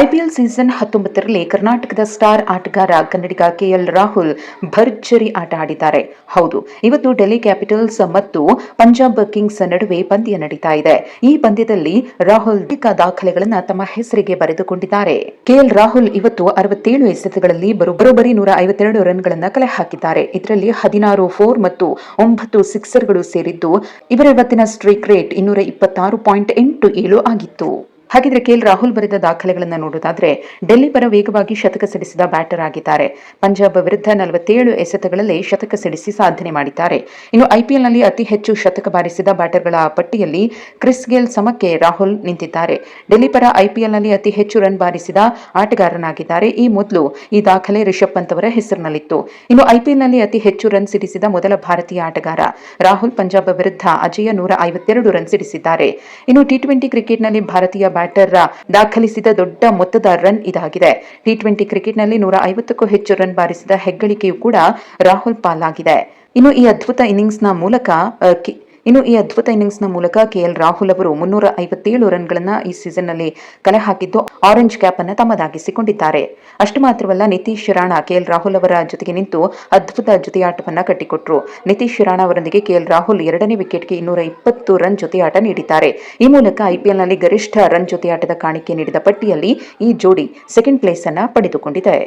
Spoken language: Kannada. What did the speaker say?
ಐಪಿಎಲ್ ಸೀಸನ್ 19ರಲ್ಲಿ ಕರ್ನಾಟಕದ ಸ್ಟಾರ್ ಆಟಗಾರ ಕನ್ನಡಿಗ ಕೆಎಲ್ ರಾಹುಲ್ ಭರ್ಜರಿ ಆಟ ಆಡಿದ್ದಾರೆ. ಹೌದು, ಇವತ್ತು ಡೆಲ್ಲಿ ಕ್ಯಾಪಿಟಲ್ಸ್ ಮತ್ತು ಪಂಜಾಬ್ ಕಿಂಗ್ಸ್ ನಡುವೆ ಪಂದ್ಯ ನಡೀತಾ ಇದೆ. ಈ ಪಂದ್ಯದಲ್ಲಿ ರಾಹುಲ್ ದಾಖಲೆಗಳನ್ನು ತಮ್ಮ ಹೆಸರಿಗೆ ಬರೆದುಕೊಂಡಿದ್ದಾರೆ. ಕೆಎಲ್ ರಾಹುಲ್ ಇವತ್ತು 67 ಎಸೆತಗಳಲ್ಲಿ ಬರೋಬ್ಬರಿ 152 ರನ್ಗಳನ್ನು ಕಲೆ ಹಾಕಿದ್ದಾರೆ. ಇದರಲ್ಲಿ 16 4 ಮತ್ತು 9 ಸಿಕ್ಸರ್ಗಳು ಸೇರಿದ್ದು ಇವರ ಇವತ್ತಿನ ಸ್ಟ್ರೈಕ್ ರೇಟ್ 226.87 ಆಗಿತ್ತು. ಹಾಗಿದ್ರೆ ಕೆಎಲ್ ರಾಹುಲ್ ಬರೆದ ದಾಖಲೆಗಳನ್ನು ನೋಡೋದಾದ್ರೆ, ಡೆಲ್ಲಿ ಪರ ವೇಗವಾಗಿ ಶತಕ ಸಿಡಿಸಿದ ಬ್ಯಾಟರ್ ಆಗಿದ್ದಾರೆ. ಪಂಜಾಬ್ ವಿರುದ್ಧ 47 ಎಸೆತಗಳಲ್ಲಿ ಶತಕ ಸಿಡಿಸಿ ಸಾಧನೆ ಮಾಡಿದ್ದಾರೆ. ಇನ್ನು ಐಪಿಎಲ್ನಲ್ಲಿ ಅತಿ ಹೆಚ್ಚು ಶತಕ ಬಾರಿಸಿದ ಬ್ಯಾಟರ್ಗಳ ಪಟ್ಟಿಯಲ್ಲಿ ಕ್ರಿಸ್ ಗೇಲ್ ಸಮಕ್ಕೆ ರಾಹುಲ್ ನಿಂತಿದ್ದಾರೆ. ಡೆಲ್ಲಿ ಪರ ಐಪಿಎಲ್ನಲ್ಲಿ ಅತಿ ಹೆಚ್ಚು ರನ್ ಬಾರಿಸಿದ ಆಟಗಾರನಾಗಿದ್ದಾರೆ. ಈ ಮೊದಲು ಈ ದಾಖಲೆ ರಿಷಬ್ ಪಂತ್ ಅವರ ಹೆಸರಿನಲ್ಲಿತ್ತು. ಇನ್ನು ಐಪಿಎಲ್ನಲ್ಲಿ ಅತಿ ಹೆಚ್ಚು ರನ್ ಸಿಡಿಸಿದ ಮೊದಲ ಭಾರತೀಯ ಆಟಗಾರ ರಾಹುಲ್ ಪಂಜಾಬ್ ವಿರುದ್ಧ ಅಜೇಯ 152 ರನ್ ಸಿಡಿಸಿದ್ದಾರೆ. ಇನ್ನು ಟಿ20 ಕ್ರಿಕೆಟ್ನಲ್ಲಿ ಭಾರತೀಯ ಬ್ಯಾಟರ್ ದಾಖಲಿಸಿದ ದೊಡ್ಡ ಮೊತ್ತದ ರನ್ ಇದಾಗಿದೆ. ಟಿ20 ಕ್ರಿಕೆಟ್ನಲ್ಲಿ 150ಕ್ಕೂ ಹೆಚ್ಚು ರನ್ ಬಾರಿಸಿದ ಹೆಗ್ಗಳಿಕೆಯೂ ಕೂಡ ರಾಹುಲ್ ಪಾಲಾಗಿದೆ. ಇನ್ನು ಈ ಅದ್ಭುತ ಇನ್ನಿಂಗ್ಸ್ನ ಮೂಲಕ ಕೆಎಲ್ ರಾಹುಲ್ ಅವರು 357 ರನ್ಗಳನ್ನು ಈ ಸೀಸನ್ನಲ್ಲಿ ಕಲೆ ಹಾಕಿದ್ದು ಆರೆಂಜ್ ಕ್ಯಾಪ್ ಅನ್ನು ತಮ್ಮದಾಗಿಸಿಕೊಂಡಿದ್ದಾರೆ. ಅಷ್ಟು ಮಾತ್ರವಲ್ಲ, ನಿತೀಶ್ ರಾಣಾ ಕೆಎಲ್ ರಾಹುಲ್ ಅವರ ಜೊತೆಗೆ ನಿಂತು ಅದ್ಭುತ ಜೊತೆಯಾಟವನ್ನು ಕಟ್ಟಿಕೊಟ್ರು. ನಿತೀಶ್ ರಾಣಾ ಅವರೊಂದಿಗೆ ಕೆಎಲ್ ರಾಹುಲ್ 2ನೇ ವಿಕೆಟ್ಗೆ 220 ರನ್ ಜೊತೆಯಾಟ ನೀಡಿದ್ದಾರೆ. ಈ ಮೂಲಕ ಐಪಿಎಲ್ನಲ್ಲಿ ಗರಿಷ್ಠ ರನ್ ಜೊತೆಯಾಟದ ಕಾಣಿಕೆ ನೀಡಿದ ಪಟ್ಟಿಯಲ್ಲಿ ಈ ಜೋಡಿ ಸೆಕೆಂಡ್ ಪ್ಲೇಸ್ ಅನ್ನು ಪಡೆದುಕೊಂಡಿದೆ.